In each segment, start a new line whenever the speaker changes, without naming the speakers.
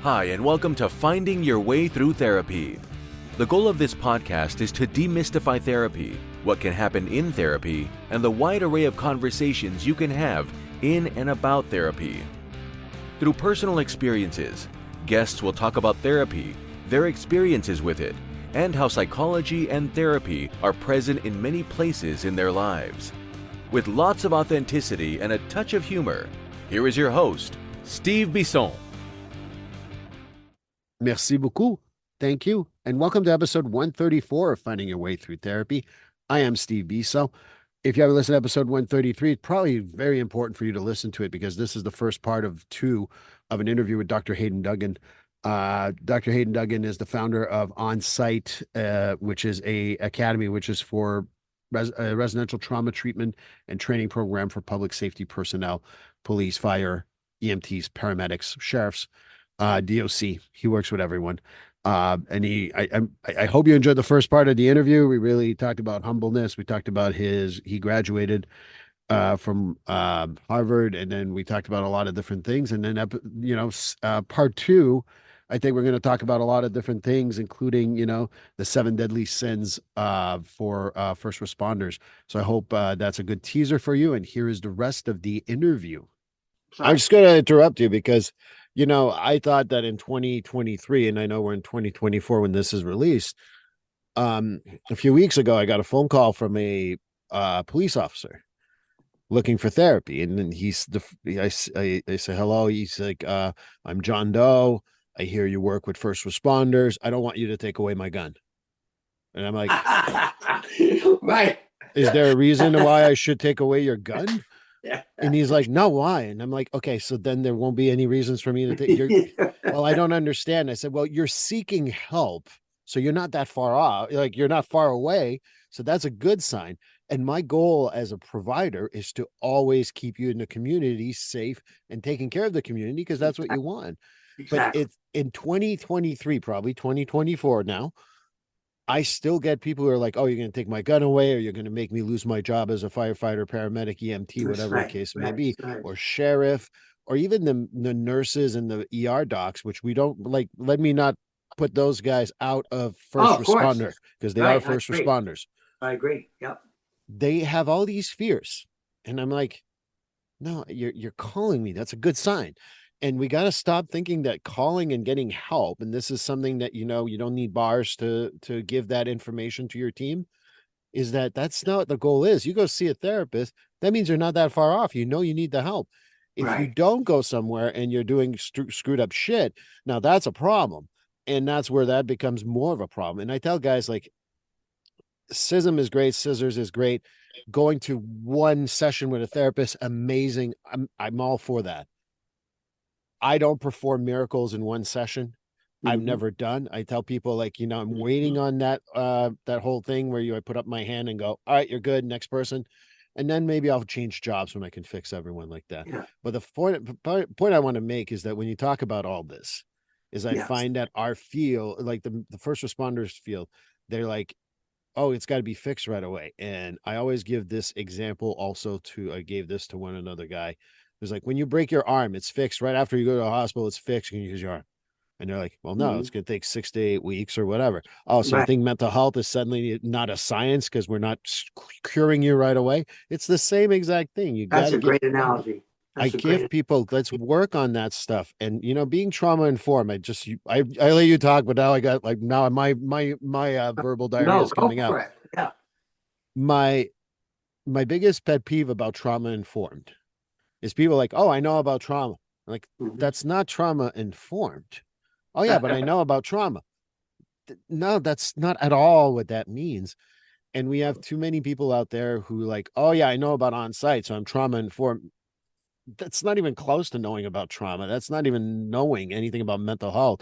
Hi, and welcome to Finding Your Way Through Therapy. The goal of this podcast is to demystify therapy, what can happen in therapy, and the wide array of conversations you can have in and about therapy. Through personal experiences, guests will talk about therapy, their experiences with it, and how psychology and therapy are present in many places in their lives. With lots of authenticity and a touch of humor, here is your host, Steve Bisson.
Merci beaucoup. Thank you. And welcome to episode 134 of Finding Your Way Through Therapy. I am Steve Bisson. If you haven't listened to episode 133, it's probably very important for you to listen to it because this is the first part of two of an interview with Dr. Hayden Duggan. Dr. Hayden Duggan is the founder of On-Site, which is a academy, which is for residential trauma treatment and training program for public safety personnel, police, fire, EMTs, paramedics, sheriffs, DOC. He works with everyone. And I hope you enjoyed the first part of the interview. We really talked about humbleness. We talked about he graduated from Harvard, and then we talked about a lot of different things. And then, part two, I think we're going to talk about a lot of different things, including, the 7 deadly sins for first responders. So I hope that's a good teaser for you. And here is the rest of the interview. Sorry. I'm just going to interrupt you because, I thought that in 2023, and I know we're in 2024 when this is released, a few weeks ago, I got a phone call from a police officer looking for therapy. And then I say, hello. He's like, I'm John Doe. I hear you work with first responders. I don't want you to take away my gun. And I'm like, right. Is there a reason why I should take away your gun? And he's like, no, why? And I'm like, okay, so then there won't be any reasons for me to take well, I don't understand. I said, well, you're seeking help. So you're not that far off. Like, you're not far away. So that's a good sign. And my goal as a provider is to always keep you in the community safe and taking care of the community because that's what you want. Exactly. But it's in 2023, probably 2024 now, I still get people who are like, oh, you're going to take my gun away, or you're going to make me lose my job as a firefighter, paramedic, EMT, whatever the case may be, or sheriff, or even the nurses and the ER docs, which we don't like. Let me not put those guys out of first responder because they are first responders.
I agree. Yep.
They have all these fears. And I'm like, no, you're calling me. That's a good sign. And we got to stop thinking that calling and getting help, and this is something that, you don't need bars to give that information to your team, is that's not what the goal is. You go see a therapist, that means you're not that far off. You need the help. If you don't go somewhere and you're doing screwed up shit, now that's a problem. And that's where that becomes more of a problem. And I tell guys, like, SISM is great. Scissors is great. Going to one session with a therapist, amazing. I'm all for that. I don't perform miracles in one session. I've never done. I tell people, like, I'm waiting on that whole thing where I put up my hand and go, all right, you're good. Next person. And then maybe I'll change jobs when I can fix everyone like that. Yeah. But the point I want to make is that when you talk about all this, is I find that our field, like the first responders field, they're like, oh, it's got to be fixed right away. And I always give this example also I gave this to another guy. It was like, when you break your arm, it's fixed right after you go to the hospital. It's fixed. You can use your arm. And they're like, well, no, it's going to take 6 to 8 weeks or whatever. Oh, so I think mental health is suddenly not a science because we're not curing you right away. It's the same exact thing.
That's a great analogy.
I give people, let's work on that stuff. And, being trauma informed, I let you talk, but now I got my verbal diarrhea is coming out.
Yeah.
My biggest pet peeve about trauma informed is people like, oh, I know about trauma. Like, that's not trauma informed. Oh yeah, but I know about trauma. No, that's not at all what that means. And we have too many people out there who like, oh yeah, I know about on-site, so I'm trauma informed. That's not even close to knowing about trauma. That's not even knowing anything about mental health.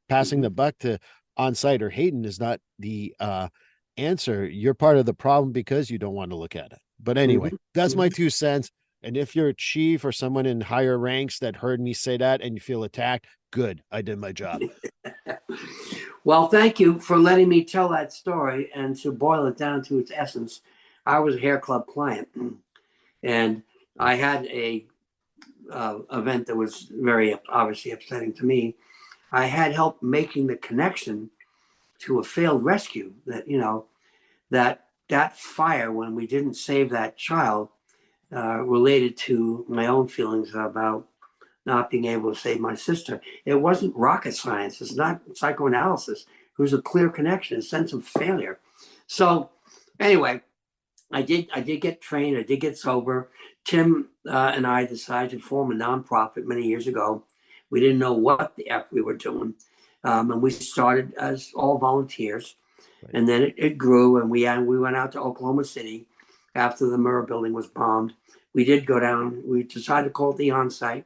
Passing the buck to on-site or Hayden is not the answer. You're part of the problem because you don't want to look at it. But anyway, that's my 2 cents. And if you're a chief or someone in higher ranks that heard me say that and you feel attacked, good, I did my job.
Well, thank you for letting me tell that story. And to boil it down to its essence, I was a hair club client, and I had a event that was very obviously upsetting to me. I had help making the connection to a failed rescue that, that fire when we didn't save that child related to my own feelings about not being able to save my sister. It wasn't rocket science. It's not psychoanalysis. It was a clear connection, a sense of failure. So anyway, I did get trained. I did get sober. Tim and I decided to form a nonprofit many years ago. We didn't know what the F we were doing. And we started as all volunteers.
Right.
And then it grew, and we went out to Oklahoma City after the Murrah building was bombed. We did go down. We decided to call it the on-site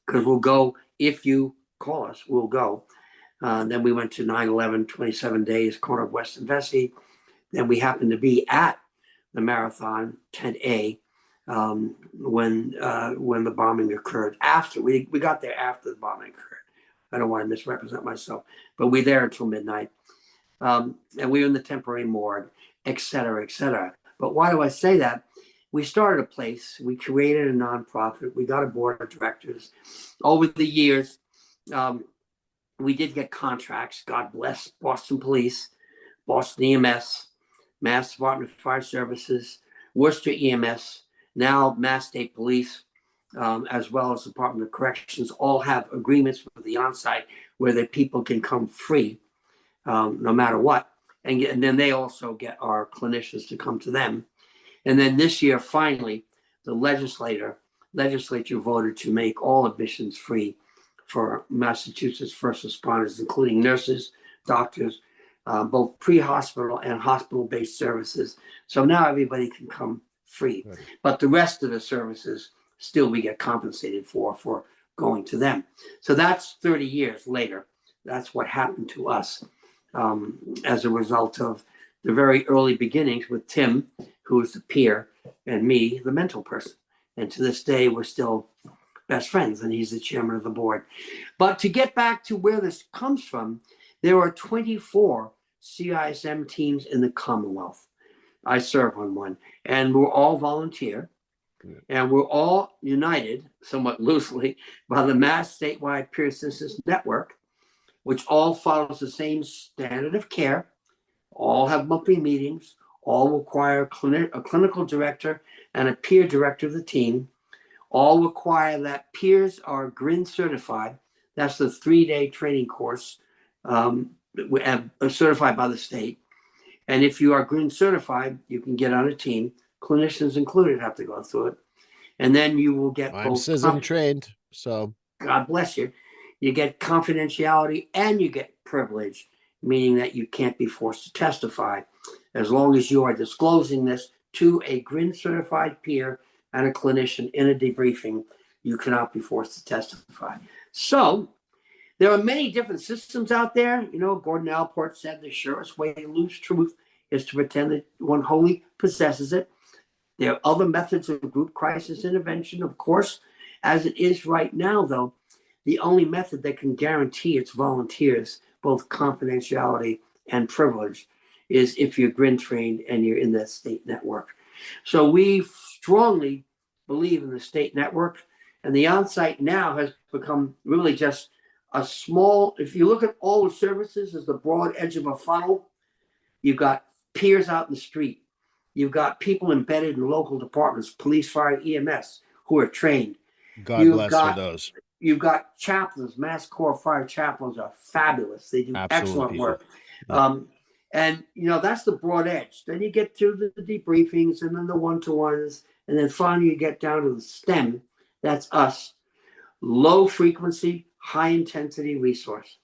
because we'll go if you call us, we'll go. Then we went to 9/11, 27 days, corner of West and Vesey. Then we happened to be at the marathon, tent A, when the bombing occurred. After we got there after the bombing occurred. I don't want to misrepresent myself, but we were there until midnight. And we were in the temporary morgue, et cetera, et cetera. But why do I say that? We started a place. We created a nonprofit. We got a board of directors. Over the years, we did get contracts. God bless Boston Police, Boston EMS, Mass Department of Fire Services, Worcester EMS, now Mass State Police, as well as the Department of Corrections, all have agreements with the on-site where the people can come free. No matter what. And then they also get our clinicians to come to them. And then this year, finally, the legislature voted to make all admissions free for Massachusetts first responders, including nurses, doctors, both pre-hospital and hospital-based services. So now everybody can come free. Right. But the rest of the services still we get compensated for going to them. So that's 30 years later. That's what happened to us. As a result of the very early beginnings with Tim, who was the peer, and me, the mental person. And to this day, we're still best friends, and he's the chairman of the board. But to get back to where this comes from, there are 24 CISM teams in the Commonwealth. I serve on one, and we're all volunteer, and we're all united, somewhat loosely, by the Mass Statewide Peer Assistance Network, which all follows the same standard of care, all have monthly meetings, all require a clinical director and a peer director of the team, all require that peers are GRIN certified. That's the 3-day training course certified by the state. And if you are GRIN certified, you can get on a team. Clinicians included have to go through it. And then you will get
I'm CISM trained, so
God bless you. You get confidentiality and you get privilege, meaning that you can't be forced to testify. As long as you are disclosing this to a GRIN certified peer and a clinician in a debriefing, you cannot be forced to testify. So there are many different systems out there. Gordon Allport said the surest way to lose truth is to pretend that one wholly possesses it. There are other methods of group crisis intervention, of course. As it is right now, though, the only method that can guarantee its volunteers both confidentiality and privilege is if you're GRIN trained and you're in that state network. So we strongly believe in the state network, and the on-site now has become really just a small, if you look at all the services as the broad edge of a funnel, you've got peers out in the street. You've got people embedded in local departments, police, fire, EMS, who are trained.
God bless for those.
You've got chaplains. Mass Corps fire chaplains are fabulous. They do excellent work. Yeah. And that's the broad edge. Then you get to the debriefings and then the one-to-ones, and then finally you get down to the STEM. That's us. Low frequency, high intensity resource.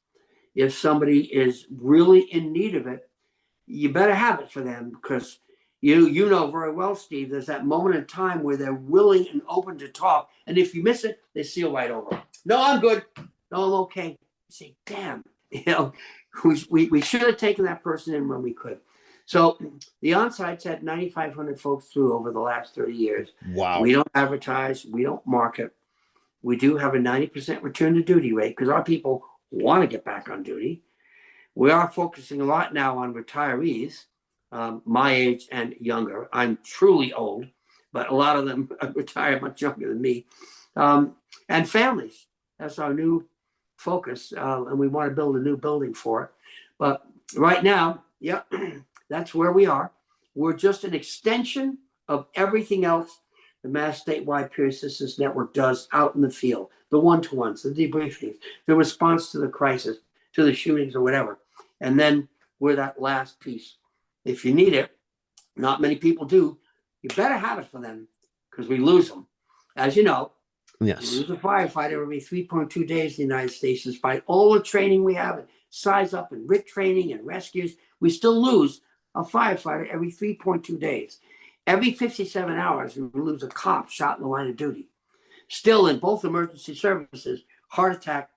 If somebody is really in need of it, you better have it for them, because you know very well, Steve, there's that moment in time where they're willing and open to talk. And if you miss it, they seal right over. No, I'm good. No, I'm okay. You say, damn, we should have taken that person in when we could. So the on-sites had 9,500 folks through over the last 30 years.
Wow.
We don't advertise. We don't market. We do have a 90% return to duty rate because our people want to get back on duty. We are focusing a lot now on retirees, my age and younger. I'm truly old, but a lot of them retire much younger than me. And families. That's our new focus, and we want to build a new building for it. But right now, yeah, that's where we are. We're just an extension of everything else the Mass Statewide Peer Assistance Network does out in the field, the one-to-ones, the debriefings, the response to the crisis, to the shootings or whatever. And then we're that last piece. If you need it, not many people do, you better have it for them because we lose them. As you know,
Yes.
we lose a firefighter every 3.2 days in the United States, despite all the training we have, size up and RIT training and rescues. We still lose a firefighter every 3.2 days. Every 57 hours, we lose a cop shot in the line of duty. Still, in both emergency services, heart attack,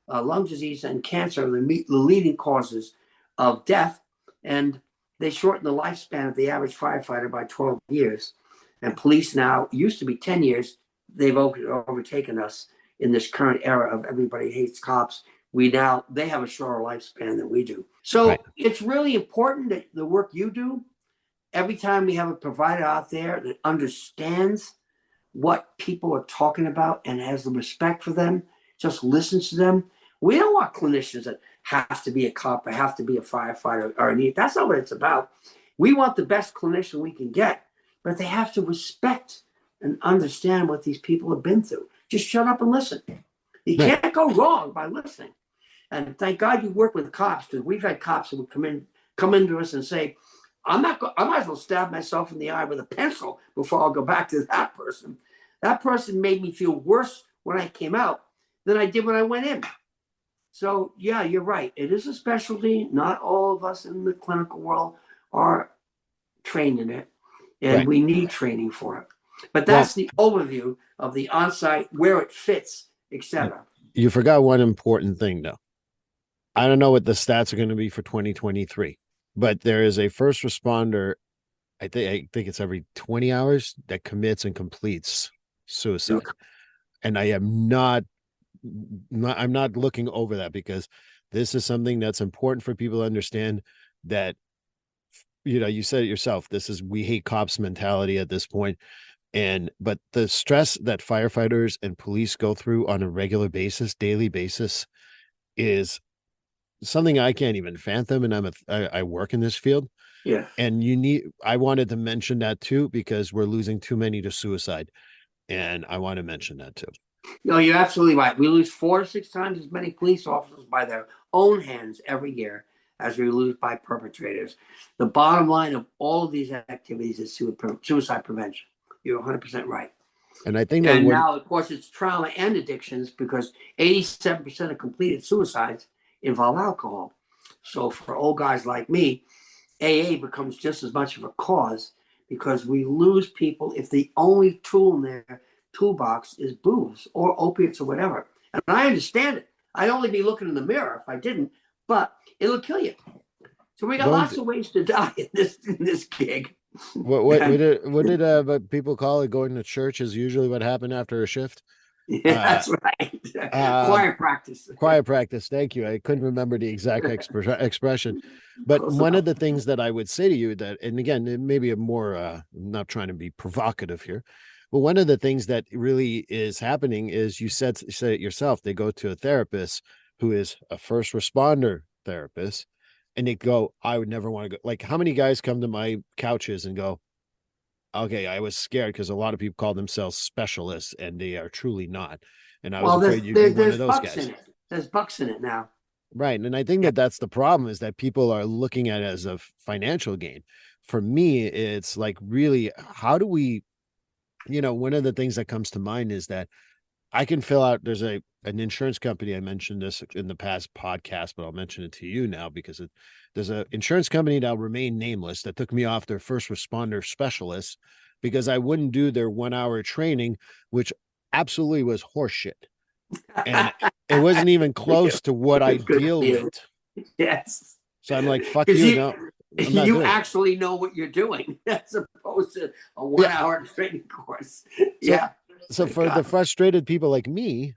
lung disease, and cancer are the leading causes of death. And they shorten the lifespan of the average firefighter by 12 years. And police now, used to be 10 years, they've overtaken us in this current era of everybody hates cops. They have a shorter lifespan than we do. So It's really important that the work you do, every time we have a provider out there that understands what people are talking about and has the respect for them, just listens to them. We don't want clinicians that have to be a cop or have to be a firefighter or that's not what it's about. We want the best clinician we can get, but they have to respect and understand what these people have been through. Just shut up and listen. You can't go wrong by listening. And thank God you work with cops, because we've had cops that would come into us and say, I might as well stab myself in the eye with a pencil before I'll go back to that person. That person made me feel worse when I came out than I did when I went in. So yeah, you're right. It is a specialty. Not all of us in the clinical world are trained in it, and we need training for it. But that's the overview of the on-site, where it fits, etc.
You forgot one important thing, though. I don't know what the stats are going to be for 2023, but there is a first responder, I think it's every 20 hours, that commits and completes suicide. And I'm not looking over that, because this is something that's important for people to understand, that, you said it yourself, we hate cops mentality at this point. But the stress that firefighters and police go through on a regular basis, daily basis, is something I can't even fathom. And I work in this field.
Yeah.
And I wanted to mention that too, because we're losing too many to suicide. And I want to mention that too.
No, you're absolutely right. We lose 4 to 6 times as many police officers by their own hands every year as we lose by perpetrators. The bottom line of all of these activities is suicide prevention. You're 100% right.
And I think
now, of course, it's trauma and addictions, because 87% of completed suicides involve alcohol. So for old guys like me, AA becomes just as much of a cause, because we lose people if the only tool in their toolbox is booze or opiates or whatever. And I understand it. I'd only be looking in the mirror if I didn't, but it'll kill you. So we got lots of ways to die in this gig.
What did people call it? Going to church is usually what happened after a shift.
Yeah, that's right. Choir practice.
Choir practice. Thank you. I couldn't remember the exact expression. But one of the things that I would say to you, that, and again, it may be I'm not trying to be provocative here, but one of the things that really is happening is, you said it yourself, they go to a therapist who is a first responder therapist, and they go, I would never want to go. Like, how many guys come to my couches and go, okay, I was scared, because a lot of people call themselves specialists and they are truly not. And I was afraid you'd be one of those guys.
There's bucks in it now.
Right. And I think that's the problem, is that people are looking at it as a financial gain. For me, it's like, really, how do we, one of the things that comes to mind is that I can fill out, there's an insurance company, I mentioned this in the past podcast, but I'll mention it to you now, because there's an insurance company that will remain nameless that took me off their first responder specialists, because I wouldn't do their 1 hour training, which absolutely was horseshit. And it wasn't even close to what I deal with.
Yes.
So I'm like, fuck you. No,
you actually know what you're doing, as opposed to a 1 hour training course.
So for the frustrated people like me,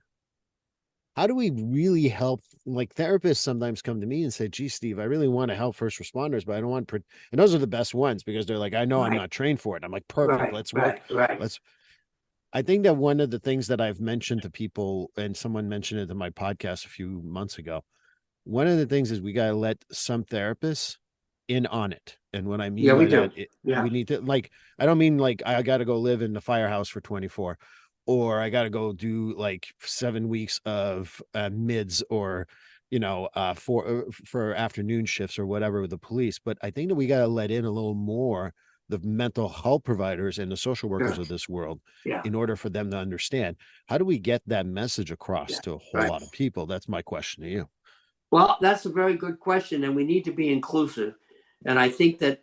how do we really help? Like, therapists sometimes come to me and say, gee, Steve, I really want to help first responders, but I don't want, and those are the best ones, because they're like, I know I'm not trained for it. I'm like, perfect. Let's work.
Right.
I think that one of the things that I've mentioned to people, and someone mentioned it in my podcast a few months ago, one of the things is we got to let some therapists in on it. And what I mean
Yeah, we
by
do.
that,
Yeah.
we need to, like, I don't mean like I got to go live in the firehouse for 24, or I got to go do like 7 weeks of mids, or, for afternoon shifts or whatever with the police. But I think that we got to let in a little more the mental health providers and the social workers
Sure.
of this world
Yeah.
in order for them to understand. How do we get that message across
Yeah.
to a whole
Right.
lot of people? That's my question to you.
Well, that's a very good question, and we need to be inclusive. And I think that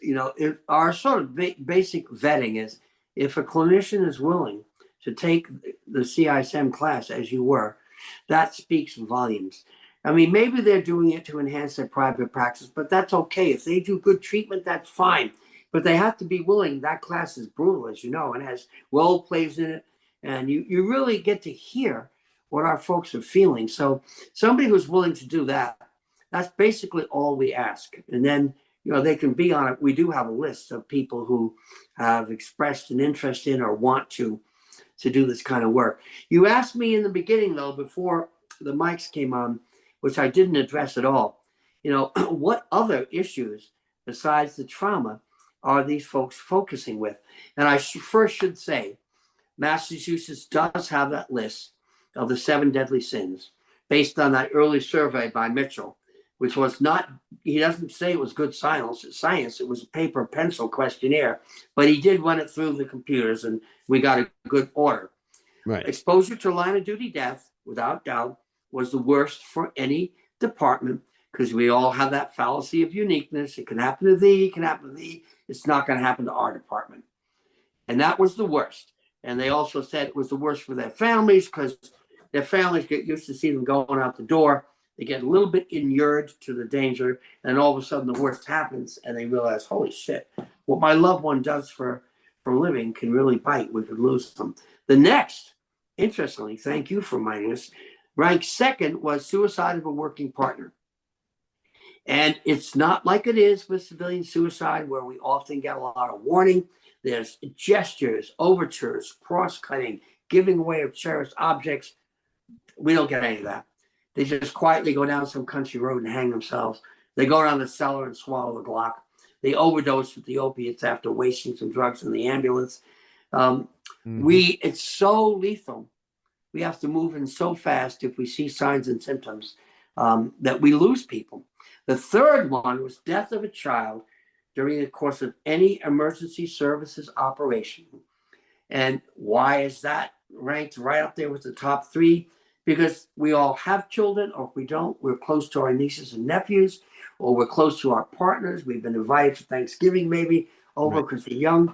if our sort of basic vetting is, if a clinician is willing to take the CISM class as you were, that speaks volumes. I mean, maybe they're doing it to enhance their private practice, but that's okay. If they do good treatment, that's fine. But they have to be willing. That class is brutal, as you know, and has role plays in it, and you really get to hear what our folks are feeling. So somebody who's willing to do that, that's basically all we ask. And then, they can be on it. We do have a list of people who have expressed an interest in or want to do this kind of work. You asked me in the beginning, though, before the mics came on, which I didn't address at all, what other issues besides the trauma are these folks focusing with? And I first should say, Massachusetts does have that list of the 7 deadly sins based on that early survey by Mitchell, which was not, he doesn't say it was good science, it was a paper pencil questionnaire, but he did run it through the computers and we got a good order.
Right.
Exposure to line of duty death, without doubt, was the worst for any department, because we all have that fallacy of uniqueness. It can happen to thee, it can happen to thee. It's not going to happen to our department. And that was the worst. And they also said it was the worst for their families, because their families get used to seeing them going out the door. They get a little bit inured to the danger, and all of a sudden the worst happens, and they realize, holy shit, what my loved one does for a living can really bite. We could lose them. The next, interestingly, thank you for reminding us, ranked second was suicide of a working partner. And it's not like it is with civilian suicide, where we often get a lot of warning. There's gestures, overtures, cross-cutting, giving away of cherished objects. We don't get any of that. They just quietly go down some country road and hang themselves. They go down the cellar and swallow the Glock. They overdose with the opiates after wasting some drugs in the ambulance. It's so lethal. We have to move in so fast if we see signs and symptoms that we lose people. The third one was death of a child during the course of any emergency services operation. And why is that ranked right up there with the top 3? Because we all have children, or if we don't, we're close to our nieces and nephews, or we're close to our partners. We've been invited for Thanksgiving maybe over because they're young.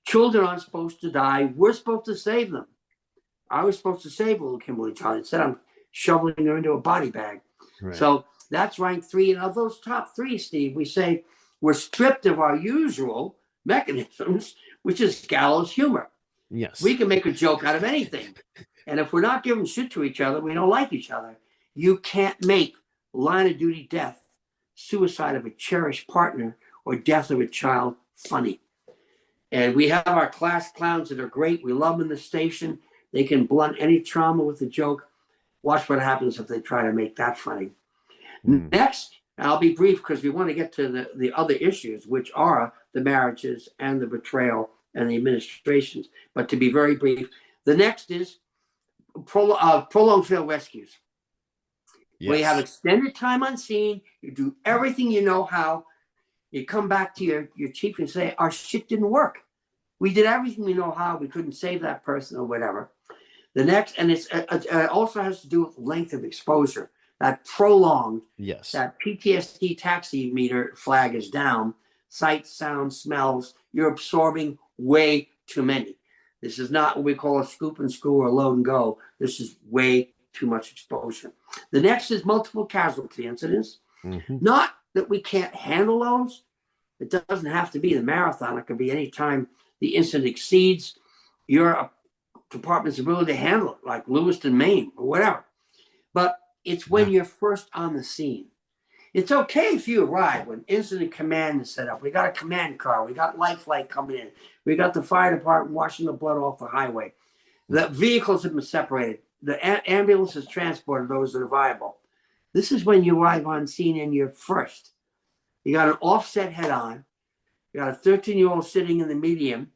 Children aren't supposed to die. We're supposed to save them. I was supposed to save little Kimberly Charlie. Instead, I'm shoveling her into a body bag. Right. So that's ranked 3. And of those top 3, Steve, we say we're stripped of our usual mechanisms, which is gallows humor.
Yes.
We can make a joke out of anything. And if we're not giving shit to each other, we don't like each other. You can't make line of duty death, suicide of a cherished partner, or death of a child funny. And we have our class clowns that are great. We love them in the station. They can blunt any trauma with a joke. Watch what happens if they try to make that funny. Next, I'll be brief because we want to get to the other issues, which are the marriages and the betrayal and the administrations. But to be very brief, the next is prolonged failed rescues. Yes. Where you have extended time on scene, you do everything you know how, you come back to your chief and say, our shit didn't work. We did everything we know how, we couldn't save that person or whatever. The next, and it also has to do with length of exposure. That prolonged, that PTSD taximeter flag is down. Sight, sound, smells, you're absorbing way too many. This is not what we call a scoop and screw or load and go. This is way too much exposure. The next is multiple casualty incidents. Not that we can't handle those. It doesn't have to be the marathon. It could be any time the incident exceeds your department's ability to handle it, like Lewiston, Maine, or whatever. But it's when you're first on the scene. It's okay if you arrive when incident command is set up. We got a command car. We got lifeline coming in. We got the fire department washing the blood off the highway. The vehicles have been separated. The ambulance has transported those that are viable. This is when you arrive on scene and you're first. You got an offset head on. You got a 13-year-old sitting in the medium,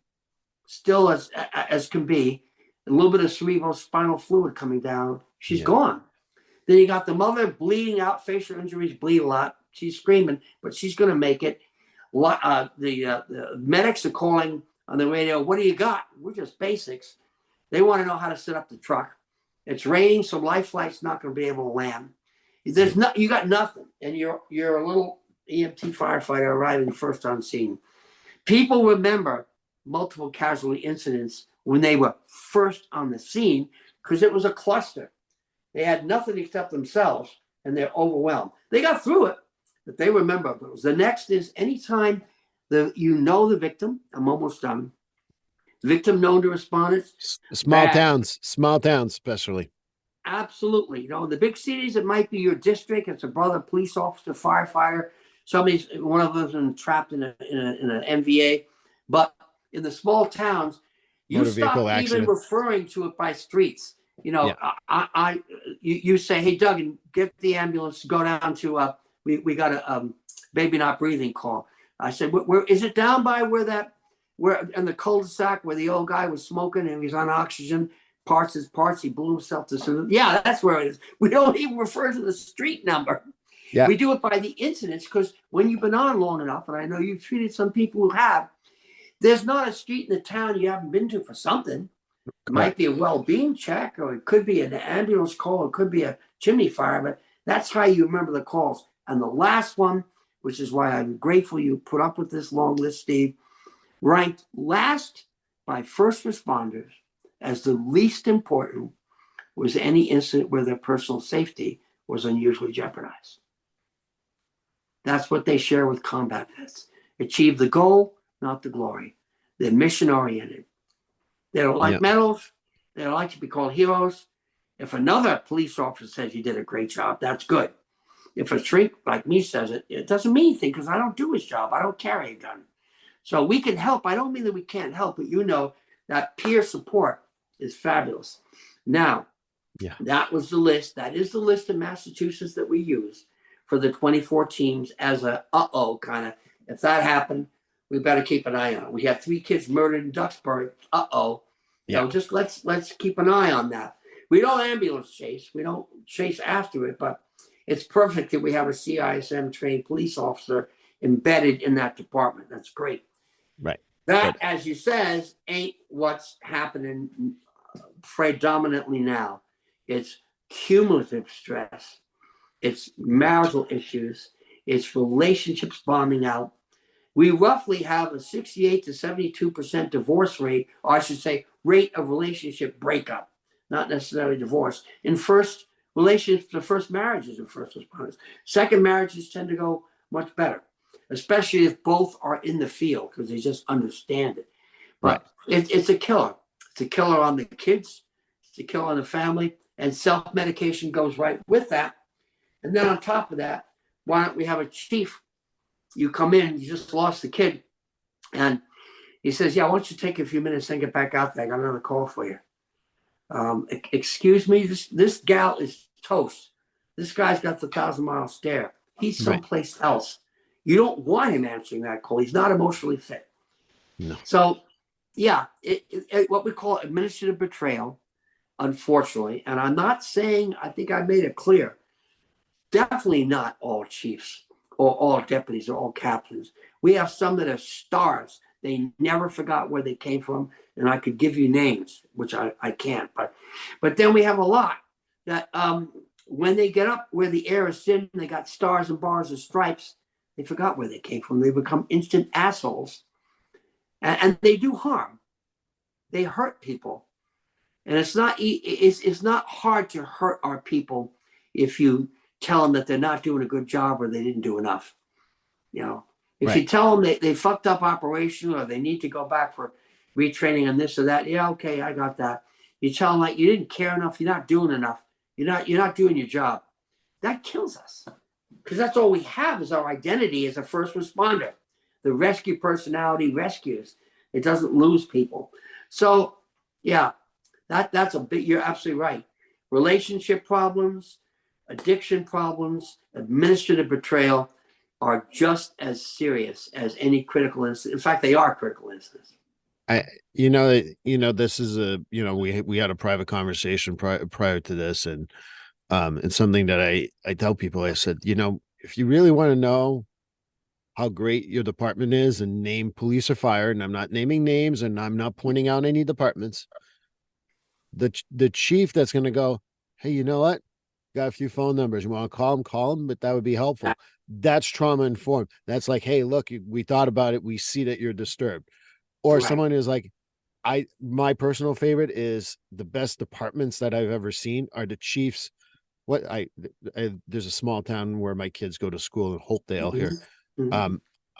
still as can be, a little bit of cerebral spinal fluid coming down. She's gone. Then you got the mother bleeding out, facial injuries, bleed a lot. She's screaming, but she's going to make it. The medics are calling on the radio, what do you got? We're just basics. They want to know how to set up the truck. It's raining, so life flight's not going to be able to land. You got nothing, and you're a little EMT firefighter arriving first on scene. People remember multiple casualty incidents when they were first on the scene because it was a cluster. They had nothing except themselves, and they're overwhelmed. They got through it, but they remember those. The next is anytime the victim. I'm almost done. Victim known to respondents.
Small towns, especially.
Absolutely. In the big cities, it might be your district. It's a brother, police officer, firefighter. One of them's been trapped in an MVA. But in the small towns, you stop even referring to it by streets. You say, hey, Duggan, get the ambulance, go down to, we got a baby not breathing call. I said, where is it down by where in the cul-de-sac where the old guy was smoking and he was on oxygen, parts, he blew himself to sleep. Yeah, that's where it is. We don't even refer to the street number. Yeah. We do it by the incidents because when you've been on long enough, and I know you've treated some people who have, there's not a street in the town you haven't been to for something. It might be a well-being check, or it could be an ambulance call, it could be a chimney fire, but that's how you remember the calls. And the last one, which is why I'm grateful you put up with this long list, Steve, ranked last by first responders as the least important was any incident where their personal safety was unusually jeopardized. That's what they share with combat vets. Achieve the goal, not the glory. They're mission-oriented. They don't like medals. They don't like to be called heroes. If another police officer says you did a great job, that's good. If a shrink like me says it, it doesn't mean anything because I don't do his job. I don't carry a gun. So we can help. I don't mean that we can't help, but that peer support is fabulous. Now, that was the list. That is the list in Massachusetts that we use for the 24 teams as a kind of, if that happened, we better keep an eye on it. We have 3 kids murdered in Duxbury. Just let's keep an eye on that. We don't ambulance chase. We don't chase after it, but it's perfect that we have a CISM trained police officer embedded in that department. That's great.
Right.
That, as you says, ain't what's happening predominantly now. It's cumulative stress. It's marital issues. It's relationships bombing out. We roughly have a 68 to 72% divorce rate, or I should say rate of relationship breakup, not necessarily divorce. In first relationships, the first marriages of first responders. Second marriages tend to go much better, especially if both are in the field because they just understand it. But it's a killer. It's a killer on the kids. It's a killer on the family. And self-medication goes right with that. And then on top of that, why don't we have a chief? You come in, you just lost the kid. And he says, why don't you take a few minutes and get back out there? I got another call for you. Excuse me, this gal is toast. This guy's got the 1,000-mile stare. He's someplace else. You don't want him answering that call. He's not emotionally fit.
No.
So, what we call administrative betrayal, unfortunately, and I'm not saying, I think I made it clear, definitely not all chiefs or all deputies or all captains. We have some that are stars. They never forgot where they came from, and I could give you names, which I can't. But then we have a lot that when they get up where the air is thin, they got stars and bars and stripes, they forgot where they came from. They become instant assholes, and they do harm. They hurt people, and it's not hard to hurt our people if you tell them that they're not doing a good job or they didn't do enough. If you tell them they fucked up operation or they need to go back for retraining on this or that, okay, I got that. You tell them you didn't care enough, you're not doing enough, you're not doing your job. That kills us because that's all we have is our identity as a first responder. The rescue personality rescues. It doesn't lose people. So, That's a big. You're absolutely right. Relationship problems, addiction problems, administrative betrayal are just as serious as any critical incident. In fact, they are critical incidents.
I, this is we had a private conversation prior to this, and it's something that I tell people. I said, if you really want to know how great your department is, and name police or fire, and I'm not naming names, and I'm not pointing out any departments, the chief that's going to go, hey, you know what? Got a few phone numbers. You want to call them, but that would be helpful. That's trauma informed. That's like, hey, look, we thought about it. We see that you're disturbed. Or
Right.
someone is like, my personal favorite is the best departments that I've ever seen are the chiefs. There's a small town where my kids go to school in Holtdale here.
Mm-hmm.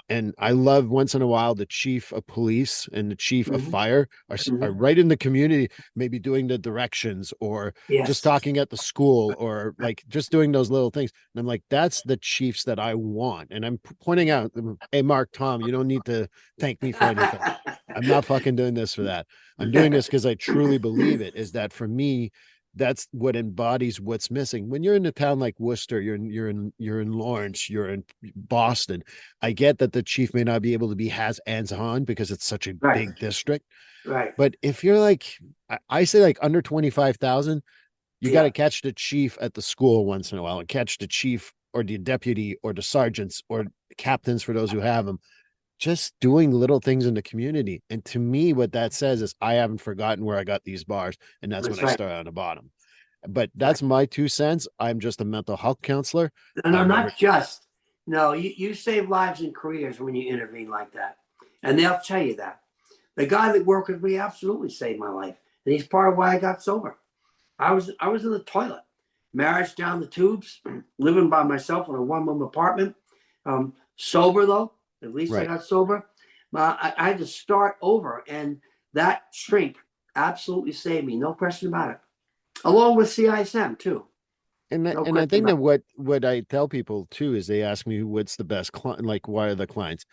And I love once in a while the chief of police and the chief of
Mm-hmm.
fire are right in the community, maybe doing the directions or just
Yes.
talking at the school or like just doing those little things. And I'm like, that's the chiefs that I want. And I'm pointing out, hey, Mark, Tom, you don't need to thank me for anything. I'm not fucking doing this for that. I'm doing this because I truly believe it is that for me, that's what embodies what's missing. When you're in a town like Worcester, you're in Lawrence, you're in Boston. I get that the chief may not be able to be hands on because it's such a
Right.
big district.
Right.
But if you're like, I say like under 25,000, you got to
Yeah.
catch the chief at the school once in a while and catch the chief or the deputy or the sergeants or captains for those who have them. Just doing little things in the community. And to me, what that says is I haven't forgotten where I got these bars. And that's when I
right.
start on the bottom. But that's my 2 cents. I'm just a mental health counselor.
No, not just. No, you save lives and careers when you intervene like that. And they'll tell you that. The guy that worked with me absolutely saved my life. And he's part of why I got sober. I was in the toilet, marriage down the tubes, living by myself in a one-room apartment. Sober though, at least I
Right.
got sober. I had to start over, and that shrink absolutely saved me, no question about it. Along with CISM too.
And
No
I
question
think that
about
what I tell people too is they ask me what's the best client, like why are the clients?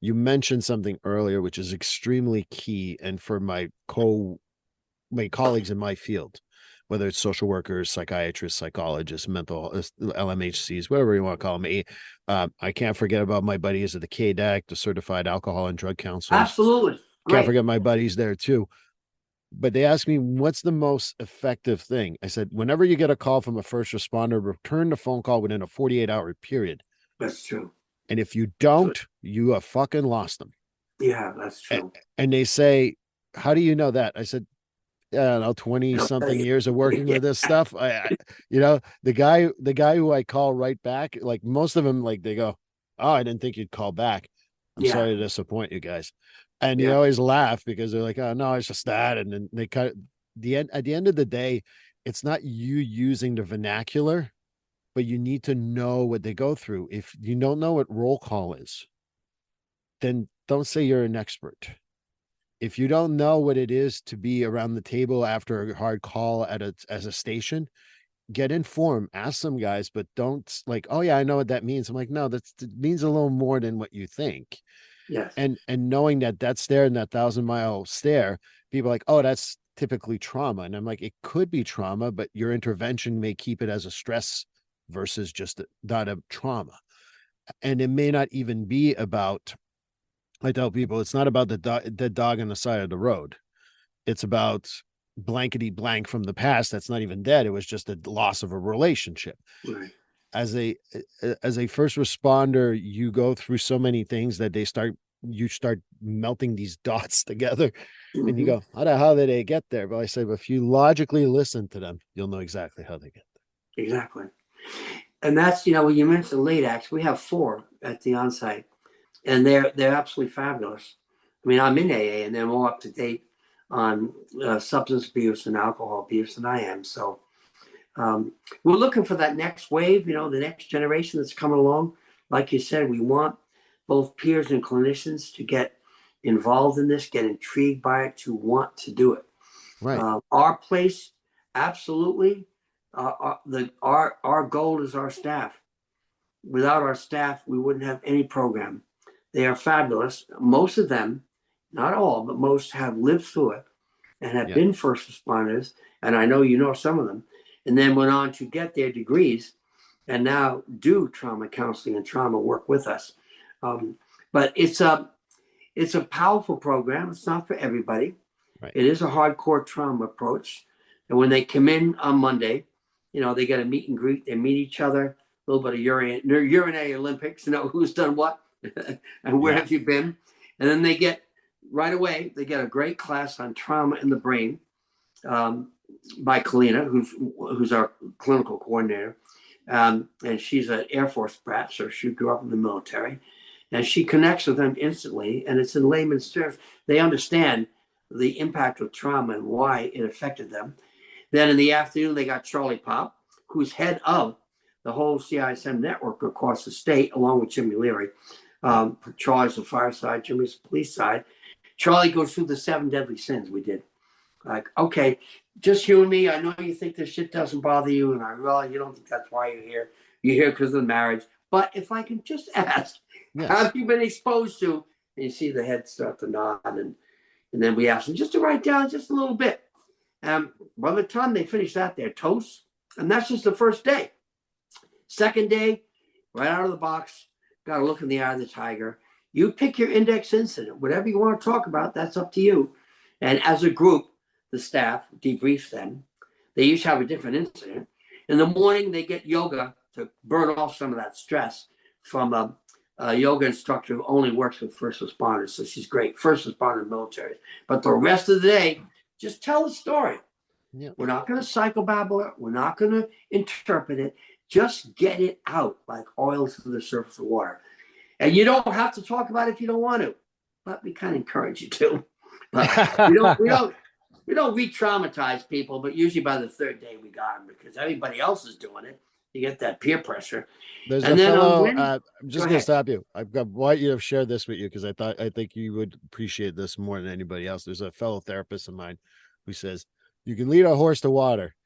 You mentioned something earlier which is extremely key, and for my colleagues in my field, whether it's social workers, psychiatrists, psychologists, mental LMHCs, whatever you want to call them. I can't forget about my buddies at the KDAC, the Certified Alcohol and Drug Counselors.
Absolutely.
Can't forget my buddies there too. But they asked me, what's the most effective thing? I said, whenever you get a call from a first responder, return the phone call within a 48-hour period.
That's true.
And if you don't, you have fucking lost them.
Yeah, that's true.
And they say, how do you know that? I said, I don't know, 20 something years of working with this stuff. The guy who I call right back, like most of them, like they go, oh, I didn't think you'd call back. I'm sorry to disappoint you guys. And you always laugh because they're like, oh no, it's just that. And then they cut at the end of the day, it's not you using the vernacular, but you need to know what they go through. If you don't know what roll call is, then don't say you're an expert. If you don't know what it is to be around the table after a hard call as a station, get informed, ask some guys, but don't like, oh yeah, I know what that means. I'm like, no, it means a little more than what you think.
Yes.
And knowing that that's there in that 1,000-mile stare, people are like, oh, that's typically trauma. And I'm like, it could be trauma, but your intervention may keep it as a stress versus just not a trauma. And it may not even be about, I tell people, it's not about the dog on the side of the road. It's about blankety blank from the past that's not even dead. It was just a loss of a relationship.
Right.
As a first responder, you go through so many things that you start melting these dots together.
Mm-hmm.
And you go, how the hell did they get there? But I say, if you logically listen to them, you'll know exactly how they get there.
Exactly. And that's, when you mentioned late acts, we have 4 at the onsite, and they're absolutely fabulous. I mean, I'm in AA, and they're more up to date on substance abuse and alcohol abuse than I am. So we're looking for that next wave, the next generation that's coming along. Like you said, we want both peers and clinicians to get involved in this, get intrigued by it, to want to do it.
Right.
Our place, absolutely. Our goal is our staff. Without our staff, we wouldn't have any program. They are fabulous. Most of them, not all, but most have lived through it and have been first responders, and I know you know some of them, and then went on to get their degrees and now do trauma counseling and trauma work with us. But it's a powerful program. It's not for everybody.
Right.
It is a hardcore trauma approach. And when they come in on Monday, they get a meet and greet. They meet each other, a little bit of urinary Olympics, who's done what and where have you been. And then they get a great class on trauma in the brain by Kalina, who's our clinical coordinator. And she's an Air Force brat, so she grew up in the military. And she connects with them instantly, and it's in layman's terms. They understand the impact of trauma and why it affected them. Then in the afternoon, they got Charlie Pop, who's head of the whole CISM network across the state, along with Jimmy Leary. Charlie's the fire side, Jimmy's the police side. Charlie goes through the 7 deadly sins we did. Like, okay, just you and me. I know you think this shit doesn't bother you, and I realize you don't think that's why you're here. You're here because of the marriage. But if I can just ask, have you been exposed to? And you see the head start to nod, and then we ask them just to write down just a little bit. By the time they finish that, they're toast, and that's just the first day. Second day, right out of the box, got to look in the eye of the tiger. You pick your index incident, whatever you want to talk about. That's up to you. And as a group, the staff debriefs them. They each have a different incident. In the morning, they get yoga to burn off some of that stress from a yoga instructor who only works with first responders. So she's great, first responder military. But the rest of the day, just tell the story. Yep. We're not going to psychobabble it. We're not going to interpret it. Just get it out like oil to the surface of water. And you don't have to talk about it if you don't want to, but we kind of encourage you to. But we don't re-traumatize people, but usually by the third day we got them because everybody else is doing it. You get that peer pressure.
There's a fellow. I'm just going to stop you. I want you to share this with you because I think you would appreciate this more than anybody else. There's a fellow therapist of mine who says you can lead a horse to water,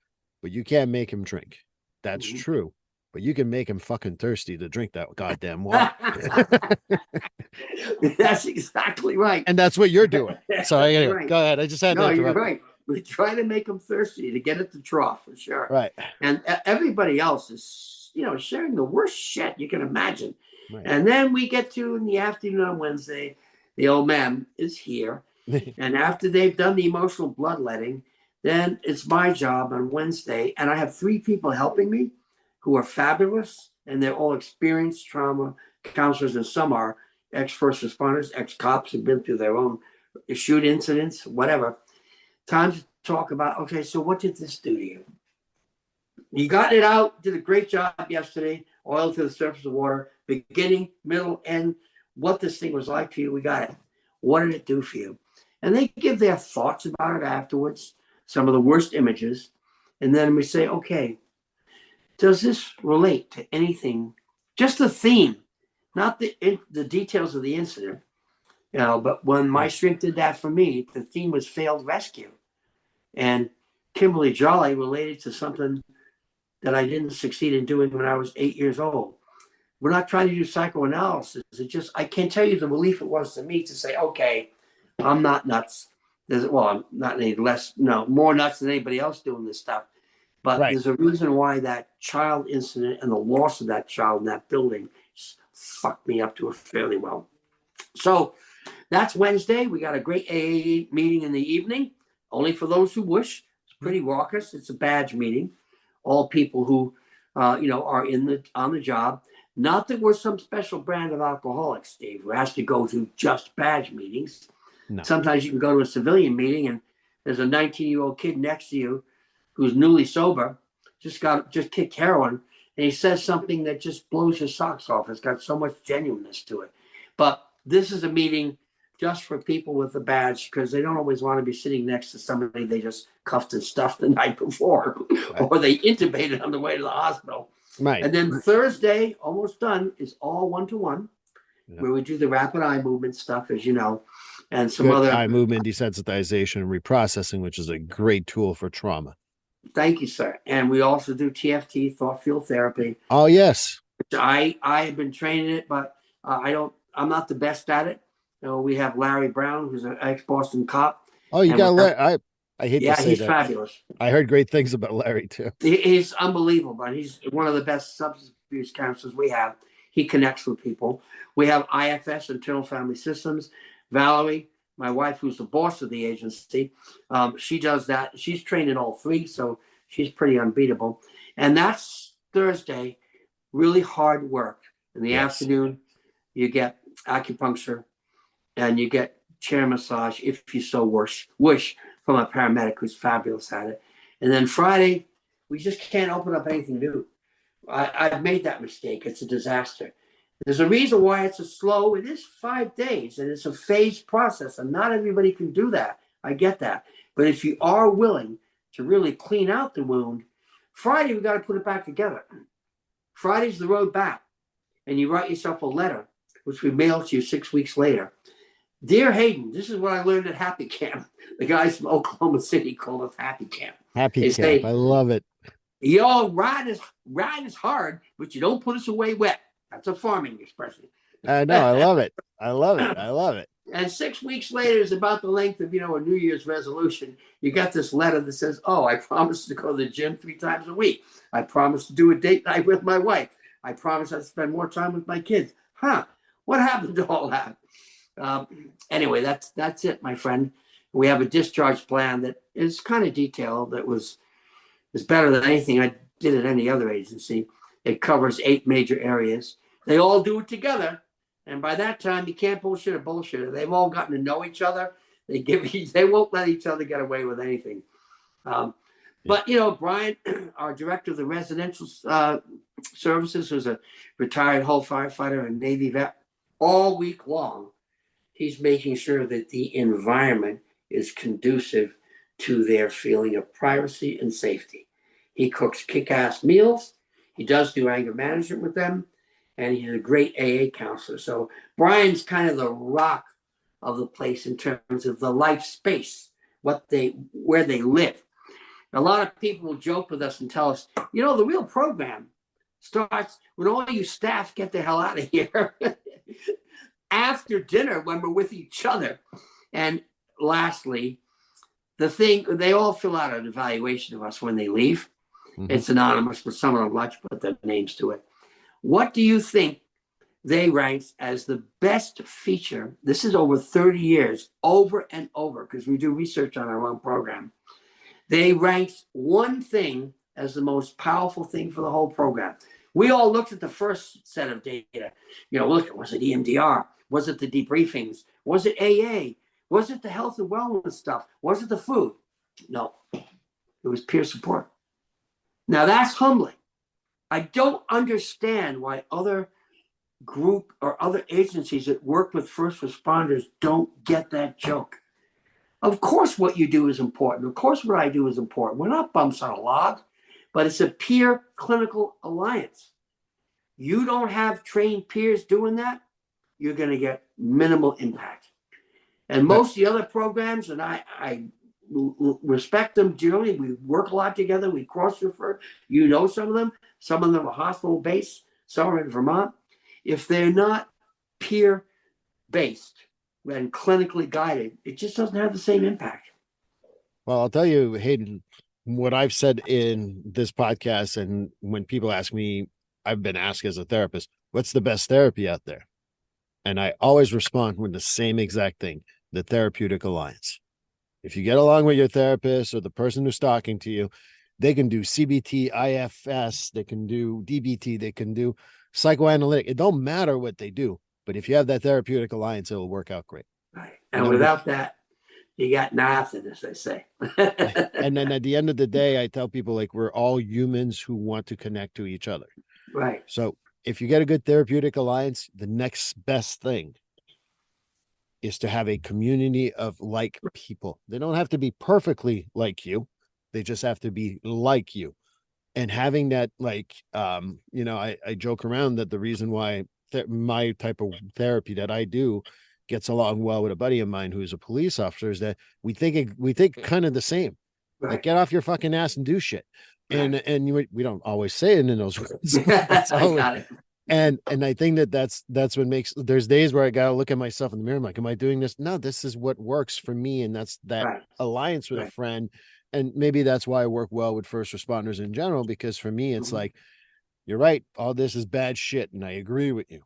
but you can't make him drink. That's true. But you can make him fucking thirsty to drink that goddamn water.
That's exactly right.
And that's what you're doing. So anyway,
right.
Go ahead. I just had to interrupt.
You're right. We try to make them thirsty to get at the trough for sure.
Right.
And everybody else is, sharing the worst shit you can imagine.
Right.
And then we get to in the afternoon on Wednesday, the old man is here. And after they've done the emotional bloodletting, then it's my job on Wednesday. And I have 3 people helping me who are fabulous, and they're all experienced trauma counselors, and some are ex-first responders, ex-cops who've been through their own shoot incidents, whatever. Time to talk about, okay, so what did this do to you? You got it out, did a great job yesterday, oil to the surface of water, beginning, middle, end, what this thing was like for you, we got it. What did it do for you? And they give their thoughts about it afterwards, some of the worst images, and then we say, okay, does this relate to anything? Just the theme, not the details of the incident. But when my shrink did that for me, the theme was failed rescue. And Kimberly Jolly related to something that I didn't succeed in doing when I was 8 years old. We're not trying to do psychoanalysis. I can't tell you the relief it was to me to say, okay, I'm not nuts. I'm not any less, more nuts than anybody else doing this stuff. But There's a reason why that child incident and the loss of that child in that building fucked me up to it fairly well. So that's Wednesday. We got a great AA meeting in the evening, only for those who wish. It's pretty raucous. It's a badge meeting. All people who, are on the job. Not that we're some special brand of alcoholics, Steve, who has to go to just badge meetings. No. Sometimes you can go to a civilian meeting and there's a 19-year-old kid next to you who's newly sober, just kicked heroin, and he says something that just blows your socks off. It's got so much genuineness to it. But this is a meeting just for people with a badge because they don't always want to be sitting next to somebody they just cuffed and stuffed the night before, or they intubated on the way to the hospital. Right. And then Thursday, almost done, is all one-to-one, where we do the rapid eye movement stuff, as you know, and some other
eye movement desensitization and reprocessing, which is a great tool for trauma.
Thank you, sir. And we also do TFT, thought field therapy.
Oh, yes.
I have been training it, but I'm not the best at it. We have Larry Brown, who's an ex-Boston cop.
Oh, you got I hate to
Yeah,
say
he's
that.
fabulous.
I heard great things about Larry too.
He's unbelievable, but he's one of the best substance abuse counselors we have. He connects with people. We have IFS, Internal Family Systems. Valerie, my wife, who's the boss of the agency, she does that. She's trained in all three, so she's pretty unbeatable. And that's Thursday, really hard work. In the afternoon, you get acupuncture and you get chair massage if you so wish from a paramedic who's fabulous at it. And then Friday, we just can't open up anything new. I've made that mistake. It's a disaster. There's a reason why it's it is 5 days and it's a phased process, and not everybody can do that. I get that. But if you are willing to really clean out the wound, Friday, we got to put it back together. Friday's the road back. And you write yourself a letter, which we mail to you 6 weeks later. Dear Hayden, this is what I learned at Happy Camp. The guys from Oklahoma City call us Happy Camp.
Happy
They
Camp.
say,
I love it.
yo, ride is hard, but you don't put us away wet. That's a farming expression.
I know. I love it. I love it. I love it.
And 6 weeks later is about the length of, a New Year's resolution. You got this letter that says, oh, I promise to go to the gym 3 times a week. I promise to do a date night with my wife. I promise I'd spend more time with my kids. What happened to all that? Anyway, that's it, my friend. We have a discharge plan that is kind of detailed. That is better than anything I did at any other agency. It covers 8 major areas. They all do it together. And by that time, you can't bullshit a bullshitter. They've all gotten to know each other. They won't let each other get away with anything. But, Brian, our director of the residential services, who's a retired hull firefighter and Navy vet, all week long, he's making sure that the environment is conducive to their feeling of privacy and safety. He cooks kick-ass meals. He does do anger management with them. And he's a great AA counselor. So Brian's kind of the rock of the place in terms of the life space, where they live. A lot of people will joke with us and tell us, the real program starts when all you staff get the hell out of here after dinner when we're with each other. And lastly, they all fill out an evaluation of us when they leave. Mm-hmm. It's anonymous, but some of them like to put their names to it. What do you think they ranked as the best feature? This is over 30 years, over and over, because we do research on our own program. They ranked one thing as the most powerful thing for the whole program. We all looked at the first set of data. Was it EMDR? Was it the debriefings? Was it AA? Was it the health and wellness stuff? Was it the food? No, it was peer support. Now that's humbling. I don't understand why other group or other agencies that work with first responders don't get that joke. Of course, what you do is important. Of course, what I do is important. We're not bumps on a log, but it's a peer clinical alliance. You don't have trained peers doing that, you're going to get minimal impact. And most of the other programs, and I respect them dearly. We work a lot together. We cross-refer. Some of them. Some of them are hospital-based. Some are in Vermont. If they're not peer-based and clinically guided, it just doesn't have the same impact.
Well, I'll tell you, Hayden, what I've said in this podcast, and when people ask me, I've been asked as a therapist, what's the best therapy out there? And I always respond with the same exact thing, the therapeutic alliance. If you get along with your therapist or the person who's talking to you, they can do CBT, IFS, they can do DBT, they can do psychoanalytic. It don't matter what they do, but if you have that therapeutic alliance, it'll work out great.
Right. And without that, you got nothing, as they say.
And then at the end of the day, I tell people we're all humans who want to connect to each other.
Right.
So if you get a good therapeutic alliance, the next best thing is to have a community of like people. They don't have to be perfectly like you. They just have to be like you. And having that, I joke around that the reason why my type of therapy that I do gets along well with a buddy of mine who's a police officer is that we think kind of the same.
Right.
Get off your fucking ass and do shit. Right. And we don't always say it in those words.
I got it.
And I think that's what makes, there's days where I gotta look at myself in the mirror. I'm like, am I doing this? No, this is what works for me. And that's that
Right.
alliance with a
Right.
friend. And maybe that's why I work well with first responders in general, because for me, it's
Mhm.
like, you're right, all this is bad shit. And I agree with you.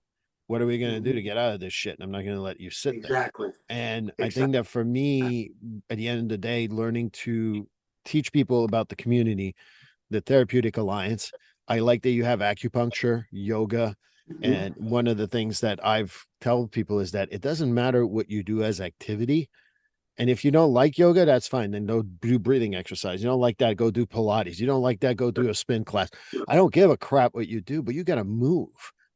What are we going to do
Mhm.
to get out of this shit? And I'm not going to let you sit there.
Exactly.
And I think
Exactly.
that for me, at the end of the day, learning to teach people about the community, the therapeutic alliance. I like that you have acupuncture, yoga,
Mhm.
and one of the things that I've tell people is that it doesn't matter what you do as activity. And if you don't like yoga, that's fine. Then go do breathing exercise. You don't like that, go do Pilates. You don't like that, go do a spin class. I don't give a crap what you do, but you got to move.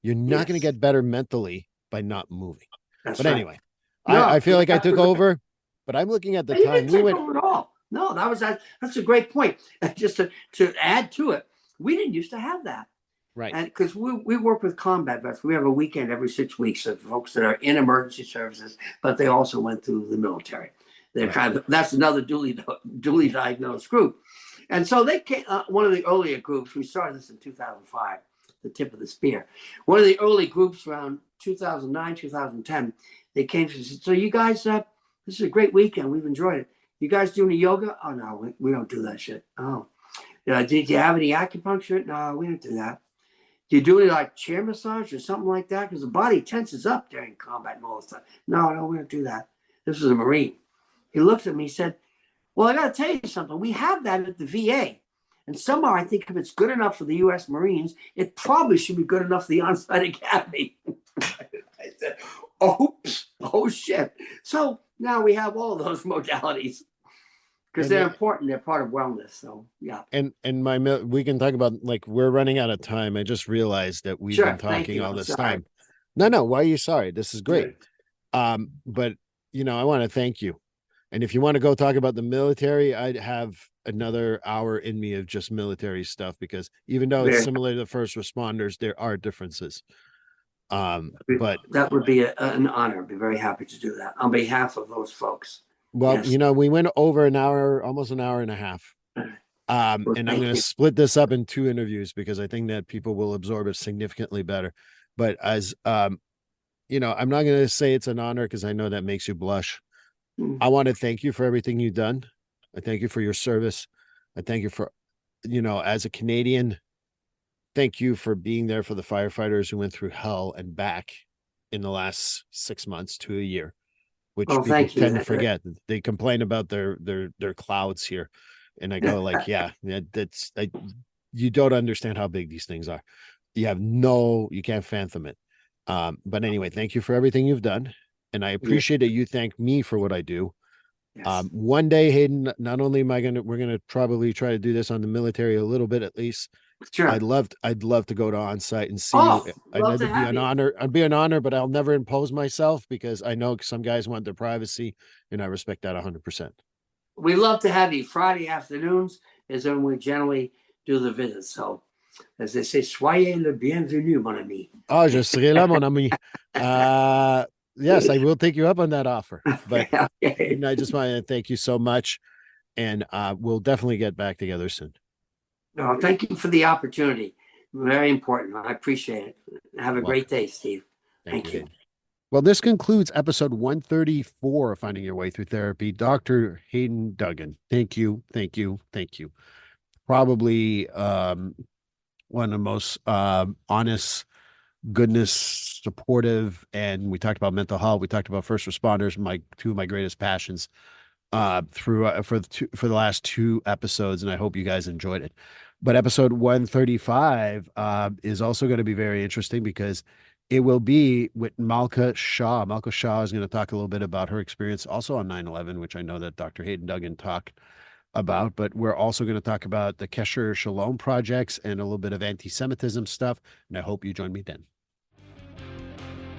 You're not going to
Yes,
get better mentally by not moving.
that's
But
right.
anyway, I
No,
feel
you're
like I took
absolutely right.
over, but I'm looking at the
You
time
didn't
we
take
went.
over at all. No, that's a great point. Just to add to it, we didn't used to have that.
Right.
And because we work with combat vets, we have a weekend every 6 weeks of folks that are in emergency services, but they also went through the military. They're
Right.
kind of, that's another duly diagnosed group. And so they came, one of the earlier groups, we started this in 2005, the tip of the spear. One of the early groups around 2009, 2010, they came to say, so you guys, this is a great weekend. We've enjoyed it. You guys doing the yoga? Oh, no, we don't do that shit. Oh, did you have any acupuncture? No, we don't do that. Do you do any like chair massage or something like that? Because the body tenses up during combat and all this stuff. No, we don't do that. This is a Marine. He looked at me and said, well, I got to tell you something. We have that at the VA. And somehow I think if it's good enough for the U.S. Marines, it probably should be good enough for the on-site academy. I said, oops, oh shit. So now we have all those modalities because
And
they're
it,
important. They're part of wellness. So yeah.
and we can talk about, like, we're running out of time. I just realized that we've
Sure.
been
Thank
talking
you.
all
I'm
this
sorry.
time. No, why are you sorry? This is great.
Good.
But I want to thank you. And if you want to go talk about the military, I'd have another hour in me of just military stuff, because even though it's
Very,
similar to first responders, there are differences. But
that would be an honor. I'd be very happy to do that on behalf of those folks.
well,
Yes.
we went over an hour, almost an hour and a half.
Well,
And I'm
thank
going to
you.
split this up in 2 interviews because I think that people will absorb it significantly better. But as I'm not going to say it's an honor because I know that makes you blush.
Mm.
I want to thank you for everything you've done. I thank you for your service. I thank you for, as a Canadian, thank you for being there for the firefighters who went through hell and back in the last 6 months to a year, which
Well,
people
thank you.
tend to forget. They complain about their clouds here. And I go like, yeah, you don't understand how big these things are. You can't fathom it. But anyway, thank you for everything you've done. And I appreciate that you thank me for what I do.
Yes.
One day, Hayden, not only we're going to probably try to do this on the military a little bit, at least.
Sure.
I'd love to go to on site and see
Oh,
you. I know
love to
it'd be
have
an
you.
honor. I'd be an honor, but I'll never impose myself because I know some guys want their privacy, and I respect that 100%.
We love to have you. Friday afternoons is when we generally do the visits. So, as they say, soyez le bienvenu, mon ami.
Oh, je serai là, mon ami. Yes, I will take you up on that offer. But
Okay.
I just want to thank you so much, and we'll definitely get back together soon.
No, thank you for the opportunity. Very important. I appreciate it. Have a great day, Steve. Thank you.
Hayden. Well, this concludes episode 134 of Finding Your Way Through Therapy. Dr. Hayden Duggan. Thank you. Thank you. Thank you. Probably one of the most honest, goodness, supportive, and we talked about mental health. We talked about first responders, two of my greatest passions for the last 2 episodes, and I hope you guys enjoyed it. But episode 135 is also going to be very interesting because it will be with Malka Shah. Malka Shah is going to talk a little bit about her experience also on 9/11, which I know that Dr. Hayden Duggan talked about, but we're also going to talk about the Kesher Shalom projects and a little bit of anti-Semitism stuff, and I hope you join me then.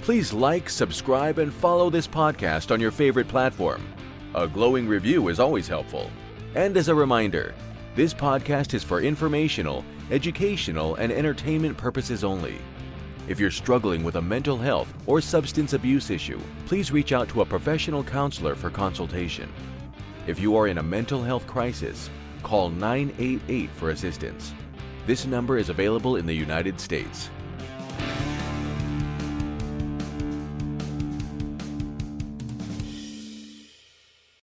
Please like, subscribe, and follow this podcast on your favorite platform. A glowing review is always helpful. And as a reminder, this podcast is for informational, educational, and entertainment purposes only. If you're struggling with a mental health or substance abuse issue, please reach out to a professional counselor for consultation. If you are in a mental health crisis, call 988 for assistance. This number is available in the United States.